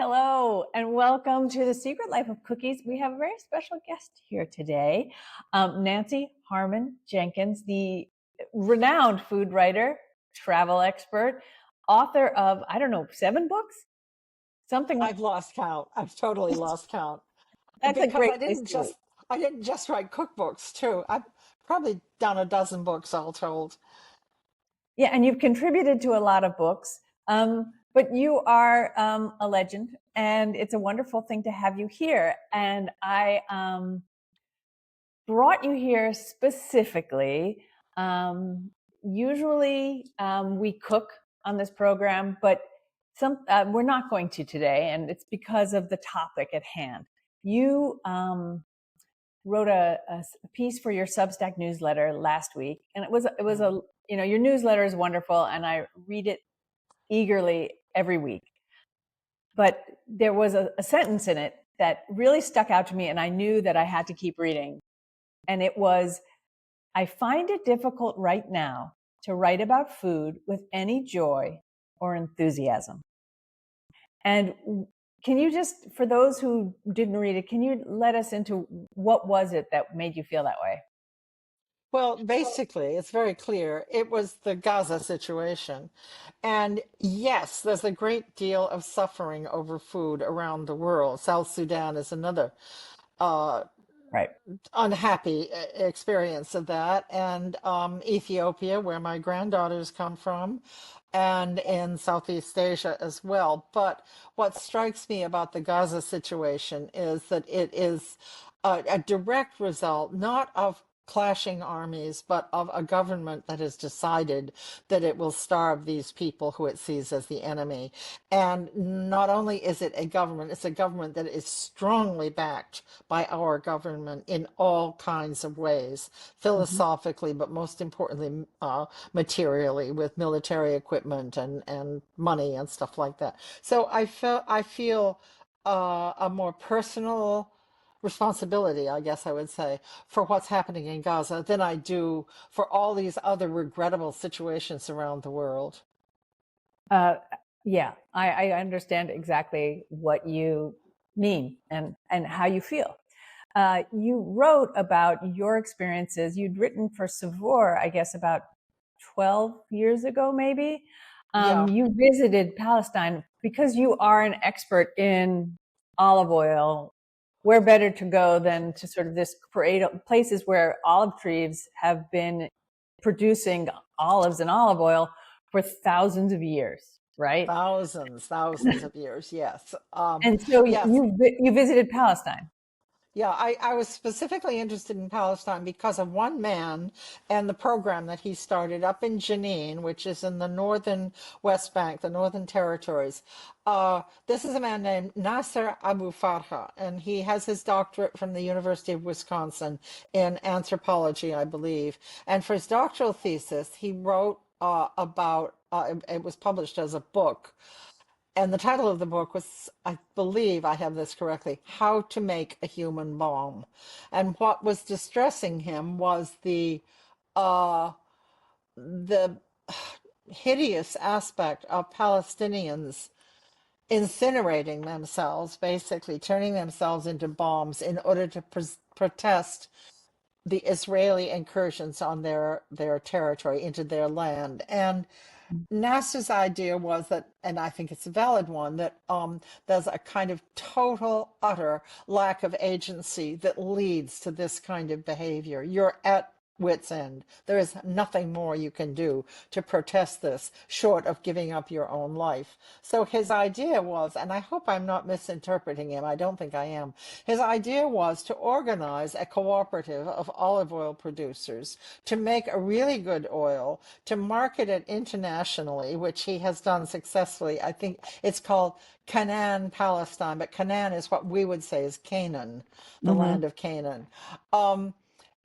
Hello, and welcome to The Secret Life of Cookies. We have a very special guest here today, Nancy Harmon Jenkins, the renowned food writer, travel expert, author of, I don't know, 7 books? Something like I've lost count. I've totally lost count that's a because great place to be. I didn't just write cookbooks too. I've probably done a dozen books all told. Yeah, and you've contributed to a lot of books, but you are a legend, and it's a wonderful thing to have you here. And I brought you here specifically. Usually we cook on this program, but we're not going to today, and it's because of the topic at hand. You wrote a piece for your Substack newsletter last week, and it was Yeah. a your newsletter is wonderful, and I read it eagerly every week. But there was a sentence in it that really stuck out to me, and I knew that I had to keep reading. And it was, I find it difficult right now to write about food with any joy or enthusiasm. And can you just, for those who didn't read it, can you let us into what was it that made you feel that way? Well, basically, it's very clear. It was the Gaza situation. And yes, there's a great deal of suffering over food around the world. South Sudan is another uh, Right. unhappy experience of that, and Ethiopia, where my granddaughters come from, and in Southeast Asia as well. But what strikes me about the Gaza situation is that it is a direct result not of clashing armies, but of a government that has decided that it will starve these people who it sees as the enemy. And not only is it a government, it's a government that is strongly backed by our government in all kinds of ways, Mhm. philosophically, but most importantly, materially, with military equipment and money and stuff like that. So I feel a more personal responsibility, I guess I would say, for what's happening in Gaza than I do for all these other regrettable situations around the world. Uh, yeah, I understand exactly what you mean and how you feel. You wrote about your experiences. You'd written for Savor, I guess, about 12 years ago, maybe. Yeah, You visited Palestine because you are an expert in olive oil. Where better to go than to sort of this parade of places where olive trees have been producing olives and olive oil for thousands of years, right? thousands of years. Yes. And so Yes. you visited Palestine. Yeah, I was specifically interested in Palestine because of one man and the program that he started up in Jenin, which is in the northern West Bank, the Northern Territories. This is a man named Nasser Abu Farha, and he has his doctorate from the University of Wisconsin in anthropology, I believe. And for his doctoral thesis, he wrote about, it was published as a book, and the title of the book was, I believe I have this correctly, How to Make a Human Bomb. And what was distressing him was uh, the hideous aspect of Palestinians incinerating themselves, basically turning themselves into bombs in order to protest the Israeli incursions on their territory into their land. And NASA's idea was that, and I think it's a valid one, that there's a kind of total, utter lack of agency that leads to this kind of behavior. You're at wit's end. There is nothing more you can do to protest this short of giving up your own life. So his idea was, and I hope I'm not misinterpreting him, I don't think I am. His idea was to organize a cooperative of olive oil producers to make a really good oil, to market it internationally, which he has done successfully. I think it's called Canaan, Palestine, but Canaan is what we would say is Canaan, the Mm-hmm. land of Canaan. Um,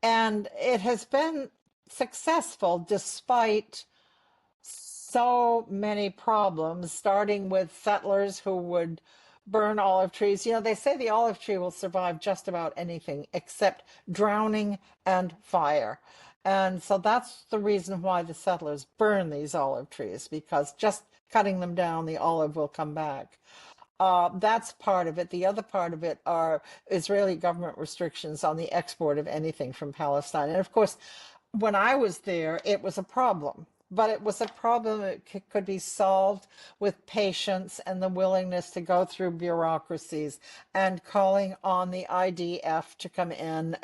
and it has been successful despite so many problems, starting with settlers who would burn olive trees. You know, they say the olive tree will survive just about anything except drowning and fire. And so that's the reason why the settlers burn these olive trees, because just cutting them down, the olive will come back. That's part of it. The other part of it are Israeli government restrictions on the export of anything from Palestine. And of course, when I was there, it was a problem. But it was a problem that could be solved with patience and the willingness to go through bureaucracies and calling on the IDF to come in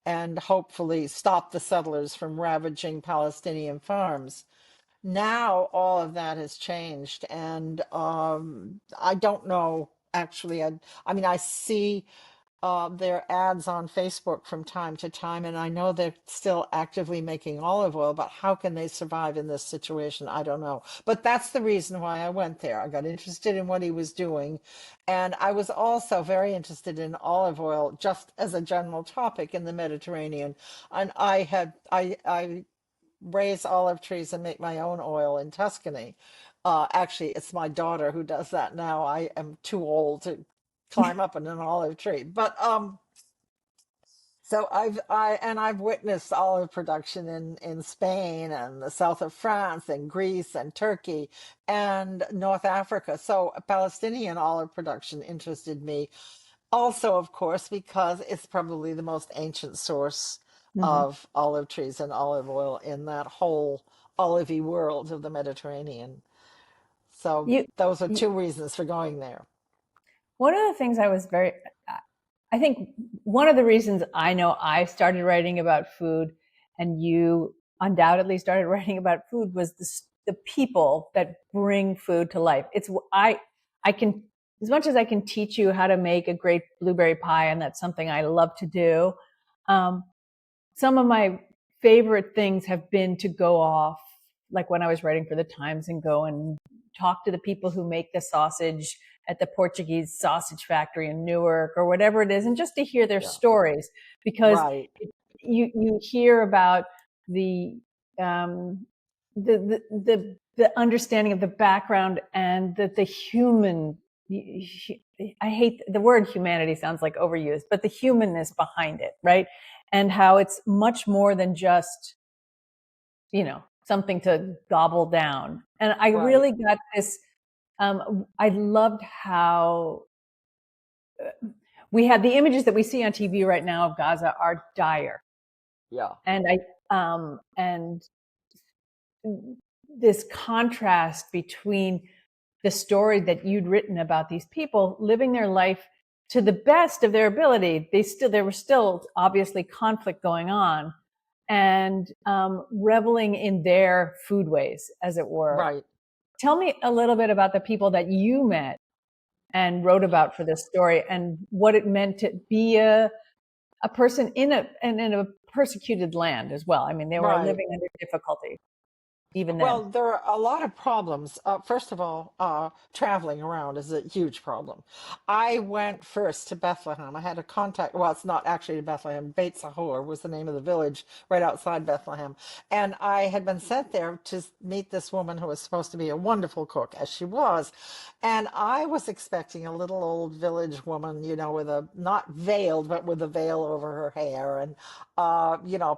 and hopefully stop the settlers from ravaging Palestinian farms. Now all of that has changed, and I don't know actually. I mean, I see their ads on Facebook from time to time, and I know they're still actively making olive oil, but how can they survive in this situation? I don't know. But that's the reason why I went there. I got interested in what he was doing, and I was also very interested in olive oil just as a general topic in the Mediterranean. And I raise olive trees and make my own oil in Tuscany. Actually, it's my daughter who does that now. I am too old to climb up in an olive tree. But so I've witnessed olive production in Spain and the south of France and Greece and Turkey and North Africa. So Palestinian olive production interested me also, of course, because it's probably the most ancient source Hmm. of olive trees and olive oil in that whole olivey world of the Mediterranean. So You, those are you, two reasons for going there. one of the things I was very, I think one of the reasons I know I started writing about food and you undoubtedly started writing about food was the people that bring food to life. I can, as much as I can teach you how to make a great blueberry pie, and that's something I love to do. Um, some of my favorite things have been to go off, like when I was writing for the Times, and go and talk to the people who make the sausage at the Portuguese sausage factory in Newark or whatever it is, and just to hear their Yeah, stories, because right, you hear about the um, the understanding of the background and the human. I hate the word humanity, sounds like overused, but the humanness behind it, right? And how it's much more than just, something to gobble down. And I right. really got this. I loved how we had the images that we see on TV right now of Gaza are dire, Yeah, and and this contrast between the story that you'd written about these people living their life to the best of their ability. There was still obviously conflict going on, and reveling in their foodways, as it were. right. Tell me a little bit about the people that you met and wrote about for this story, and what it meant to be a person in a persecuted land as well. I mean, they were Right. living under difficulty even then. Well, there are a lot of problems. First of all, traveling around is a huge problem. I went first to Bethlehem. I had a contact. Well, it's not actually Bethlehem. Beit Sahor was the name of the village right outside Bethlehem. And I had been sent there to meet this woman who was supposed to be a wonderful cook, as she was. And I was expecting a little old village woman, with a, not veiled, but with a veil over her hair and,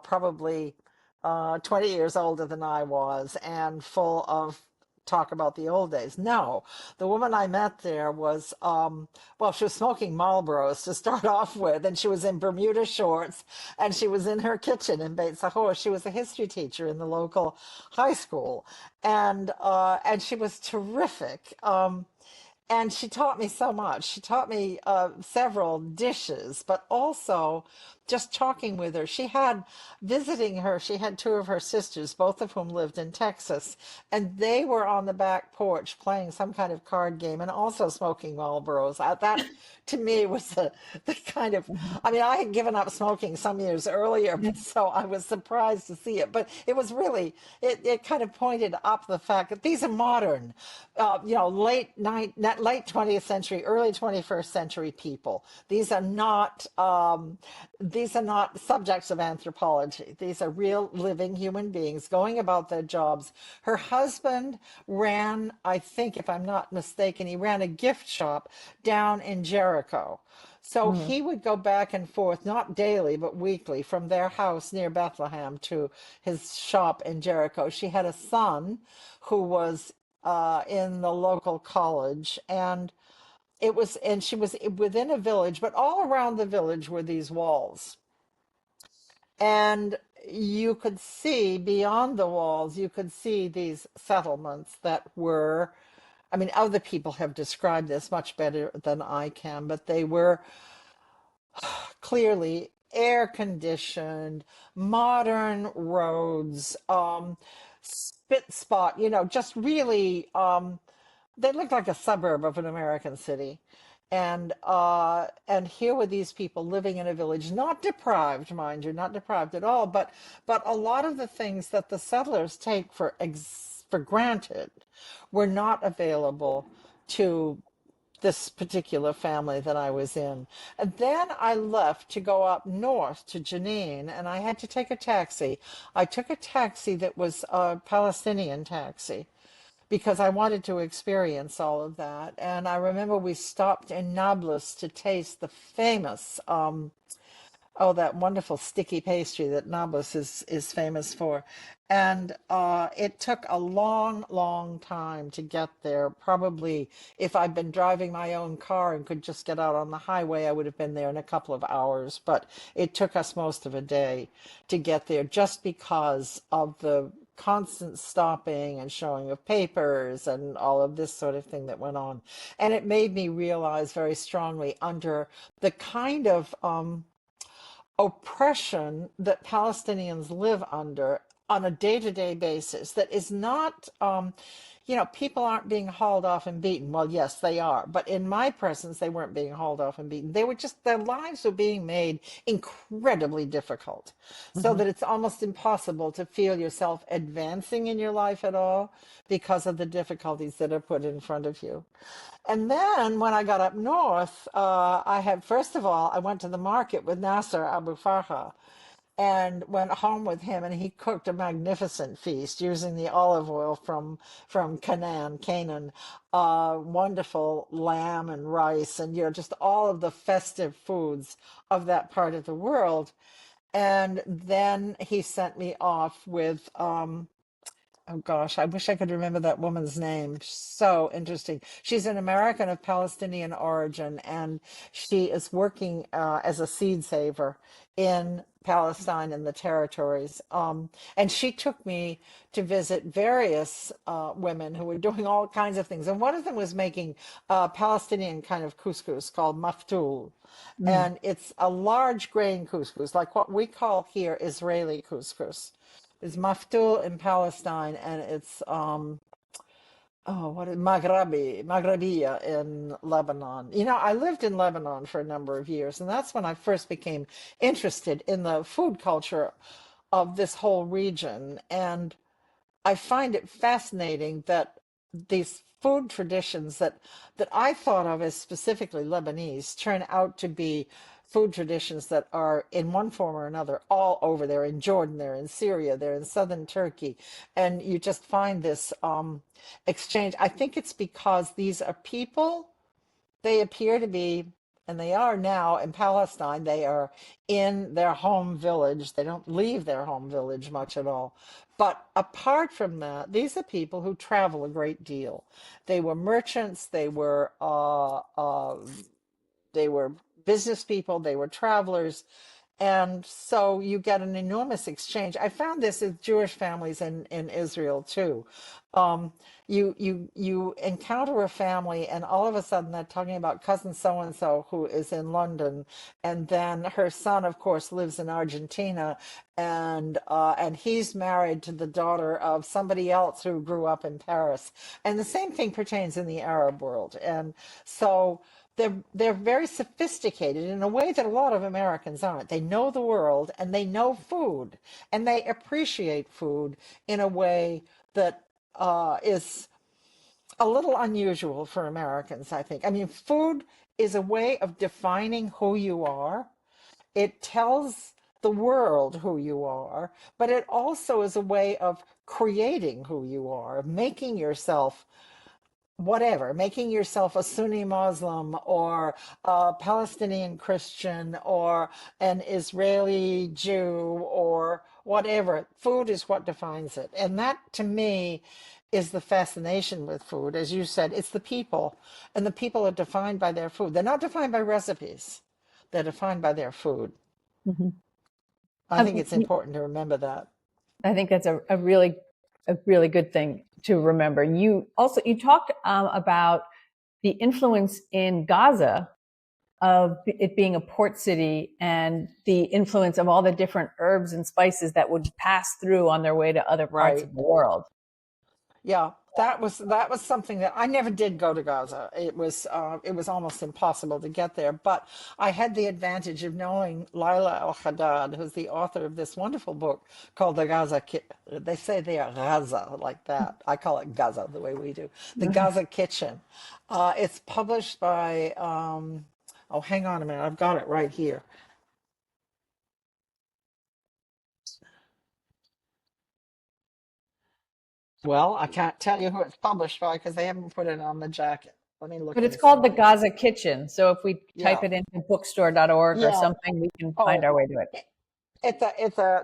probably 20 years older than I was and full of talk about the old days. No, the woman I met there was, well, she was smoking Marlboros to start off with, and she was in Bermuda shorts, and she was in her kitchen in Beit Sahor. She was a history teacher in the local high school, and she was terrific. And she taught me so much. She taught me several dishes, but also just talking with her. Visiting her, she had two of her sisters, both of whom lived in Texas, and they were on the back porch playing some kind of card game and also smoking Marlboros. That, to me, was the kind of, I mean, I had given up smoking some years earlier, but so I was surprised to see it. But it was really, it kind of pointed up the fact that these are modern, late 20th century, early 21st century people. These are not subjects of anthropology. These are real living human beings going about their jobs. Her husband ran, I think, if I'm not mistaken, he ran a gift shop down in Jericho. So Mm. he would go back and forth, not daily, but weekly, from their house near Bethlehem to his shop in Jericho. She had a son who was in the local college, and it was, and she was within a village, but all around the village were these walls. And you could see beyond the walls, you could see these settlements that were, I mean, other people have described this much better than I can, but they were clearly air conditioned, modern roads, spit spot, just really, they looked like a suburb of an American city. And here were these people living in a village, not deprived, mind you, not deprived at all, but a lot of the things that the settlers take for granted were not available to this particular family that I was in. And then I left to go up north to Jenin, and I had to take a taxi. I took a taxi that was a Palestinian taxi because I wanted to experience all of that. And I remember we stopped in Nablus to taste the famous oh, that wonderful sticky pastry that Nablus is famous for. And it took a long, long time to get there. Probably if I'd been driving my own car and could just get out on the highway, I would have been there in a couple of hours. But it took us most of a day to get there just because of the constant stopping and showing of papers and all of this sort of thing that went on. And it made me realize very strongly under the kind of oppression that Palestinians live under on a day-to-day basis that is not, people aren't being hauled off and beaten. Well, yes, they are. But in my presence, they weren't being hauled off and beaten. They were just, their lives were being made incredibly difficult so Mhm. that it's almost impossible to feel yourself advancing in your life at all because of the difficulties that are put in front of you. And then when I got up north, first of all, I went to the market with Nasser Abu Farha and went home with him, and he cooked a magnificent feast using the olive oil from Canaan, wonderful lamb and rice, and just all of the festive foods of that part of the world. And then he sent me off with oh gosh, I wish I could remember that woman's name. So interesting. She's an American of Palestinian origin, and she is working as a seed saver in Palestine and the territories. And she took me to visit various women who were doing all kinds of things. And one of them was making a Palestinian kind of couscous called maftoul. Mm. And it's a large grain couscous, like what we call here Israeli couscous. It's maftoul in Palestine, and it's what is Maghrabiya in Lebanon. I lived in Lebanon for a number of years, and that's when I first became interested in the food culture of this whole region. And I find it fascinating that these food traditions that I thought of as specifically Lebanese turn out to be food traditions that are in one form or another all over. They're in Jordan, they're in Syria, they're in southern Turkey, and you just find this exchange. I think it's because these are people, they appear to be, and they are now in Palestine, they are in their home village. They don't leave their home village much at all. But apart from that, these are people who travel a great deal. They were merchants, they were business people, they were travelers, and so you get an enormous exchange. I found this with Jewish families in Israel too. Um, you encounter a family, and all of a sudden they're talking about cousin so and so who is in London, and then her son, of course, lives in Argentina, and he's married to the daughter of somebody else who grew up in Paris, and the same thing pertains in the Arab world, and so. They're very sophisticated in a way that a lot of Americans aren't. They know the world and they know food and they appreciate food in a way that is a little unusual for Americans, I think. I mean, food is a way of defining who you are. It tells the world who you are, but it also is a way of creating who you are, of making yourself whatever, making yourself a Sunni Muslim or a Palestinian Christian or an Israeli Jew or whatever. Food is what defines it. And that to me is the fascination with food. As you said, it's the people, and the people are defined by their food. They're not defined by recipes, they're defined by their food. Mhm. I think Um, it's important to remember that. I think that's a really good thing to remember. You talked about the influence in Gaza of it being a port city and the influence of all the different herbs and spices that would pass through on their way to other parts Right. of the world. Yeah, that was something that I never did go to Gaza. It was almost impossible to get there, but I had the advantage of knowing Laila Al Haddad, who's the author of this wonderful book called The Gaza. They say they are Gaza like that. I call it Gaza the way we do. The Gaza Kitchen. It's published by. Oh, hang on a minute. I've got it right here. Well, I can't tell you who it's published by because they haven't put it on the jacket. Let me look But it's and called see. the Gaza Kitchen. So if we type Yeah. it into bookstore.org or Yeah. something, we can find Oh, our way to it.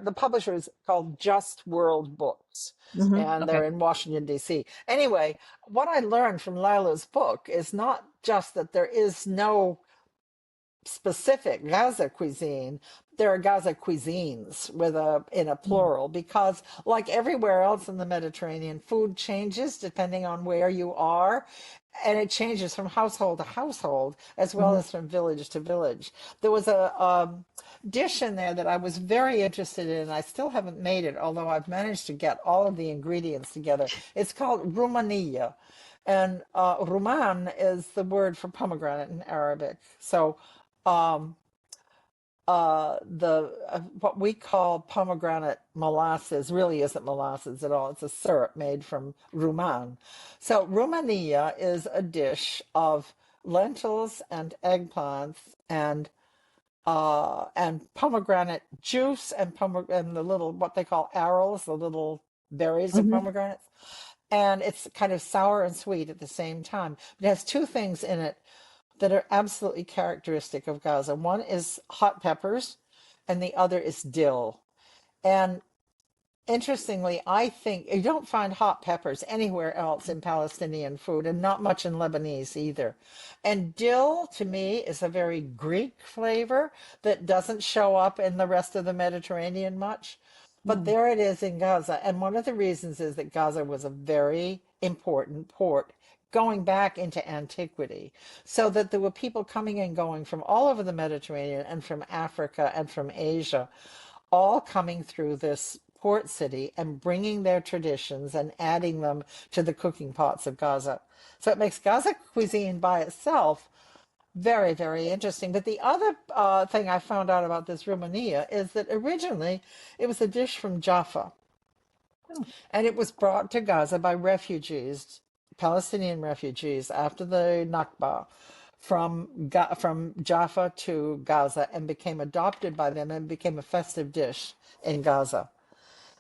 the publisher is called Just World Books, and Okay. they're in Washington D.C. Anyway, what I learned from Lila's book is not just that there is no specific Gaza cuisine. There are Gaza cuisines with a in a plural because, like everywhere else in the Mediterranean, food changes depending on where you are, and it changes from household to household as well Mhm. as from village to village. There was a dish in there that I was very interested in. I still haven't made it, although I've managed to get all of the ingredients together. It's called rumaniya, and ruman is the word for pomegranate in Arabic. So um, the what we call pomegranate molasses really isn't molasses at all. It's a syrup made from ruman. So rumania is a dish of lentils and eggplants and pomegranate juice and the little what they call arils, the little berries of Mhm. pomegranates. And it's kind of sour and sweet at the same time. It has two things in it that are absolutely characteristic of Gaza. One is hot peppers, and the other is dill. And interestingly, I think you don't find hot peppers anywhere else in Palestinian food, and not much in Lebanese either. And dill, to me, is a very Greek flavor that doesn't show up in the rest of the Mediterranean much. But Mm. there it is in Gaza. And one of the reasons is that Gaza was a very important port going back into antiquity, so that there were people coming and going from all over the Mediterranean and from Africa and from Asia, all coming through this port city and bringing their traditions and adding them to the cooking pots of Gaza. So it makes Gaza cuisine by itself very, very interesting. But the other thing I found out about this Romania is that originally it was a dish from Jaffa, and it was brought to Gaza by refugees, Palestinian refugees, after the Nakba from Jaffa to Gaza, and became adopted by them and became a festive dish in Gaza.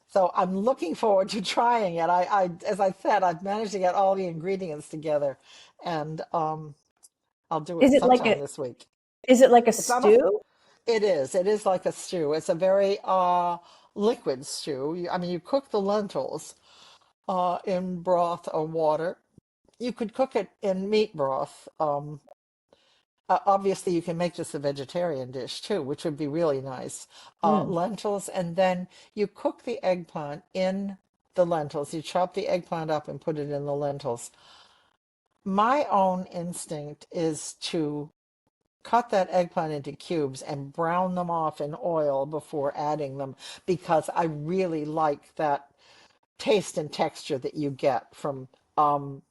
So I'm looking forward to trying it. As I said, I've managed to get all the ingredients together, and I'll do Is it it like sometime a this week. is it like a It's not a. stew? It is. It is like a stew. It's a very liquid stew. I mean, you cook the lentils in broth or water. You could cook it in meat broth. Obviously, you can make this a vegetarian dish too, which would be really nice. Mm. Lentils, and then you cook the eggplant in the lentils. You chop the eggplant up and put it in the lentils. My own instinct is to cut that eggplant into cubes and brown them off in oil before adding them because I really like that taste and texture that you get um,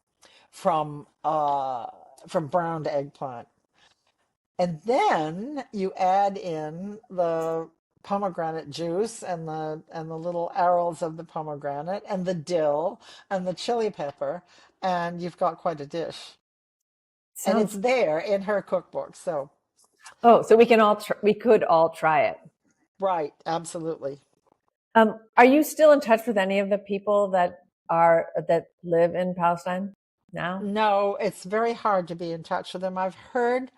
from uh, from browned eggplant. And then you add in the pomegranate juice and the little arils of the pomegranate and the dill and the chili pepper, and you've got quite a dish. And it's Sounds there in her cookbook. So, Oh, so we could all try it. right, absolutely. Are you still in touch with any of the people that live in Palestine now? No, it's very hard to be in touch with them. I've heard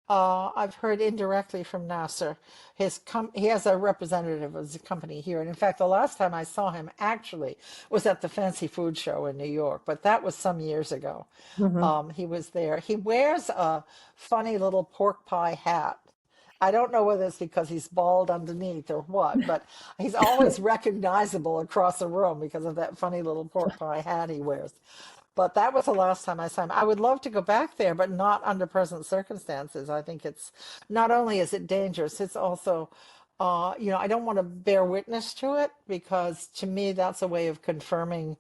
I've heard indirectly from Nasser. He has a representative of his company here, and in fact, the last time I saw him actually was at the Fancy Food Show in New York, but that was some years ago. Hmm. He was there. He wears a funny little pork pie hat. I don't know whether it's because he's bald underneath or what, but he's always recognizable across the room because of that funny little pork pie hat he wears. But that was the last time I saw him. I would love to go back there, but not under present circumstances. I think it's not only is it dangerous, it's also, I don't want to bear witness to it because to me that's a way of confirming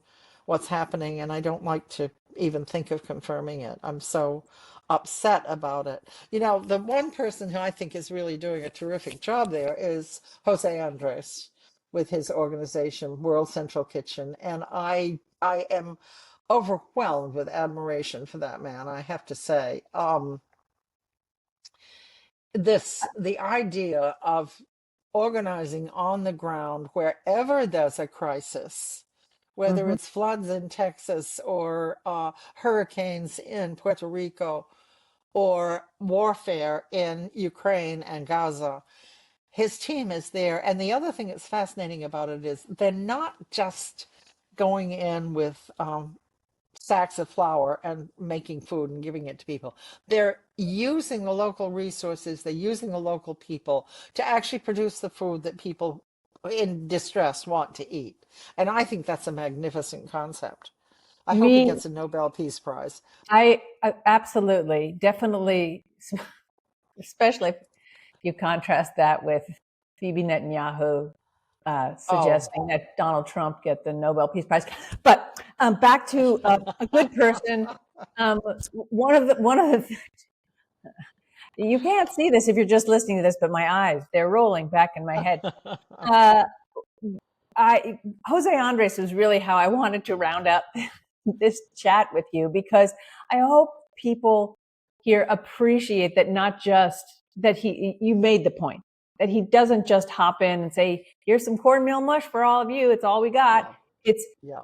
what's happening, and I don't like to even think of confirming it. I'm so upset about it. The one person who I think is really doing a terrific job there is Jose Andres with his organization, World Central Kitchen, and I am overwhelmed with admiration for that man, I have to say. The idea of organizing on the ground wherever there's a crisis, whether Hmm. it's floods in Texas or hurricanes in Puerto Rico or warfare in Ukraine and Gaza, his team is there. And the other thing that's fascinating about it is they're not just going in with sacks of flour and making food and giving it to people. They're using the local resources, they're using the local people to actually produce the food that people in distress want to eat. And I think that's a magnificent concept. I hope he Me, gets a Nobel Peace Prize. I absolutely, definitely, especially if you contrast that with Bibi Netanyahu Oh, suggesting that Donald Trump get the Nobel Peace Prize. But back to a good person. One of the you can't see this if you're just listening to this, but my eyes they're rolling back in my head. Uh, I Jose Andres was really how I wanted to round up this chat with you because I hope people here appreciate that not just that you made the point that he doesn't just hop in and say here's some cornmeal mush for all of you, it's all we got. yeah, It's yeah,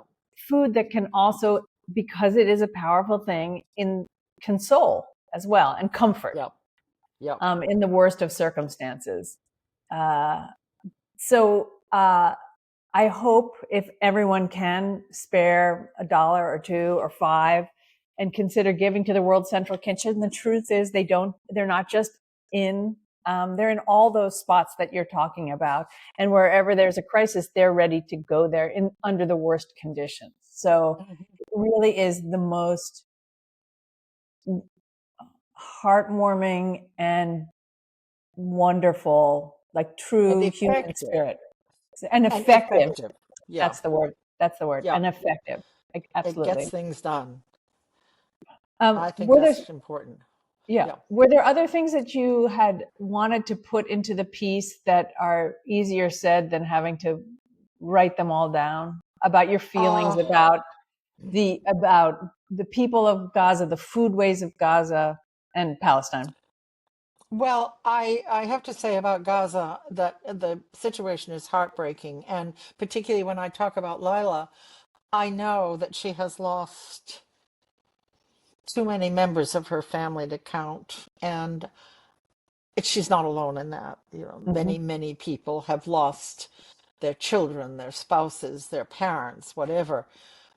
food that can also, because it is a powerful thing, in console as well and comfort yeah, yeah. in the worst of circumstances. Uh, so I hope if everyone can spare a dollar or two or five and consider giving to the World Central Kitchen. The truth is they're not just in, they're in all those spots that you're talking about. And wherever there's a crisis, they're ready to go there in under the worst conditions. So Mhm. it really is the most heartwarming and wonderful, like And true human effective, spirit and and effective. effective. Yeah, That's the word. That's the word. yeah. And effective. Like, It gets absolutely. things done. I think Were there, that's important. yeah, Yeah. were there other things that you had wanted to put into the piece that are easier said than having to write them all down about your feelings Uh, about the people of Gaza, the foodways of Gaza and Palestine? Well, I have to say about Gaza that the situation is heartbreaking. And particularly when I talk about Lila, I know that she has lost too many members of her family to count. And she's not alone in that. Hmm. Many, many people have lost their children, their spouses, their parents, whatever.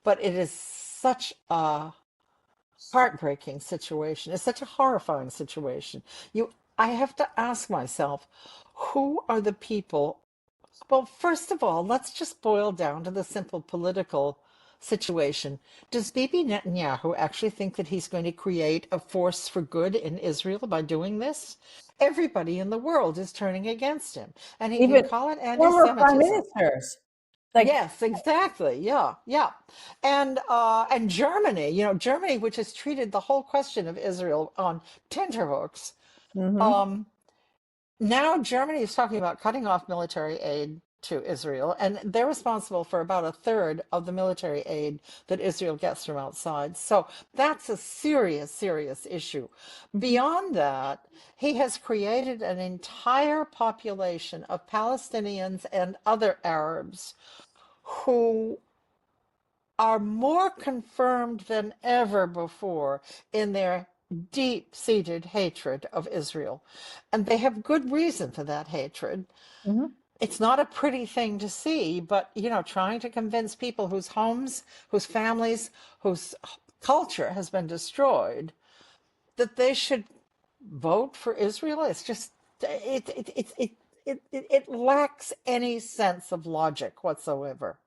But it is such a heartbreaking situation. It's such a horrifying situation. I have to ask myself, who are the people? Well, first of all, let's just boil down to the simple political situation. Does Bibi Netanyahu actually think that he's going to create a force for good in Israel by doing this? Everybody in the world is turning against him, and he can Even call it former prime anti-Semitism. ministers, like, Yes, exactly. Yeah, yeah. And Germany, Germany, which has treated the whole question of Israel on tenterhooks. mhm. Um, Now Germany is talking about cutting off military aid to Israel, and they're responsible for about a third of the military aid that Israel gets from outside. So that's a serious, serious issue. Beyond that, he has created an entire population of Palestinians and other Arabs who are more confirmed than ever before in their deep-seated hatred of Israel. And they have good reason for that hatred. Mhm. It's not a pretty thing to see, but trying to convince people whose homes, whose families, whose culture has been destroyed, that they should vote for Israel. It's just it lacks any sense of logic whatsoever,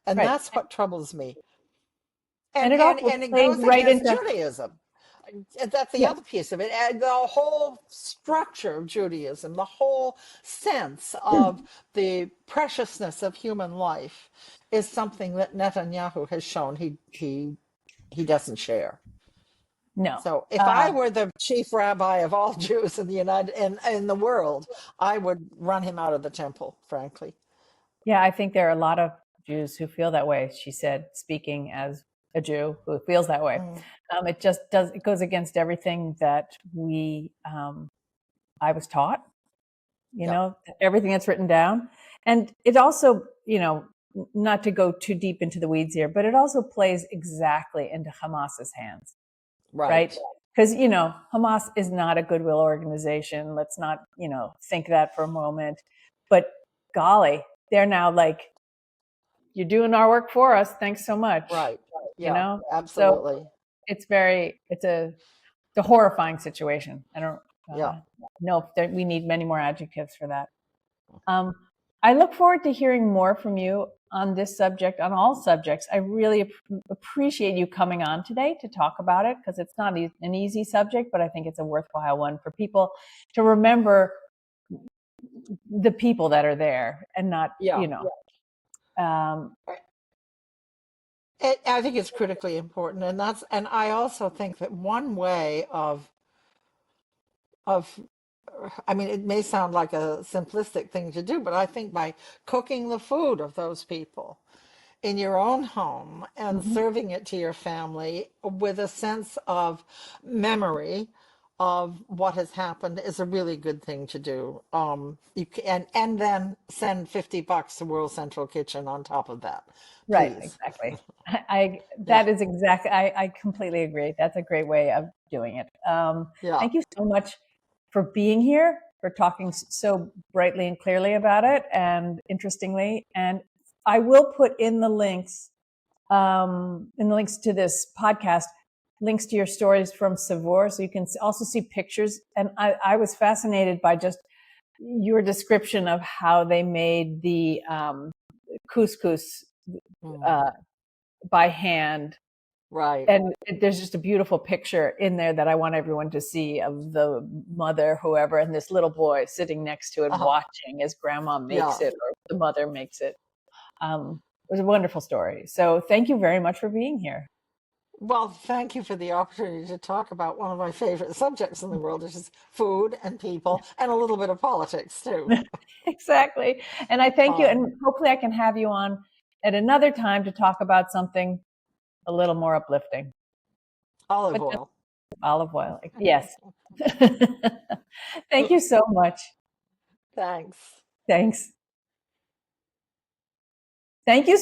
and Right. that's what troubles me. And And it and also and it plays goes right against into, Judaism. And that's the yeah, other piece of it. And the whole structure of Judaism, the whole sense of the preciousness of human life, is something that Netanyahu has shown he doesn't share. no. So if I were the chief rabbi of all Jews in the United in the world, I would run him out of the temple, frankly. Yeah, I think there are a lot of Jews who feel that way, she said, speaking as a Jew who feels that way. Mm, It just does, it goes against everything that I was taught, yeah, everything that's written down. And it also, not to go too deep into the weeds here, but it also plays exactly into Hamas's hands, right? right, Because, Hamas is not a goodwill organization. Let's not, think that for a moment. But golly, they're now like, you're doing our work for us. Thanks so much. right. Yeah, So absolutely. it's a horrifying situation. I don't Yeah. know if we need many more adjectives for that. Um, I look forward to hearing more from you on this subject, on all subjects. I really appreciate you coming on today to talk about it, because it's not an easy subject, but I think it's a worthwhile one for people to remember the people that are there and not, Yeah. um, I think it's critically important, and I also think that one way of I mean, it may sound like a simplistic thing to do, but I think by cooking the food of those people in your own home and mhm. serving it to your family with a sense of memory of what has happened is a really good thing to do. You can, and then send $50 to World Central Kitchen on top of that, Right, please. exactly. Yeah, That is exactly, I completely agree. That's a great way of doing it. yeah, Thank you so much for being here, for talking so brightly and clearly about it and interestingly. And I will put in the links to this podcast, links to your stories from Savour, so you can also see pictures. And I was fascinated by just your description of how they made the couscous mm, uh, by hand. right. And there's just a beautiful picture in there that I want everyone to see of the mother, whoever, and this little boy sitting next to it, Uh-huh. watching as grandma makes Yeah. it or the mother makes it. It was a wonderful story. So thank you very much for being here. Well, thank you for the opportunity to talk about one of my favorite subjects in the world, which is food and people and a little bit of politics too. Exactly. And I thank you. Um, And hopefully I can have you on at another time to talk about something a little more uplifting, Olive but just oil. olive oil. Yes. Thank you so much. Thanks. Thanks. Thank you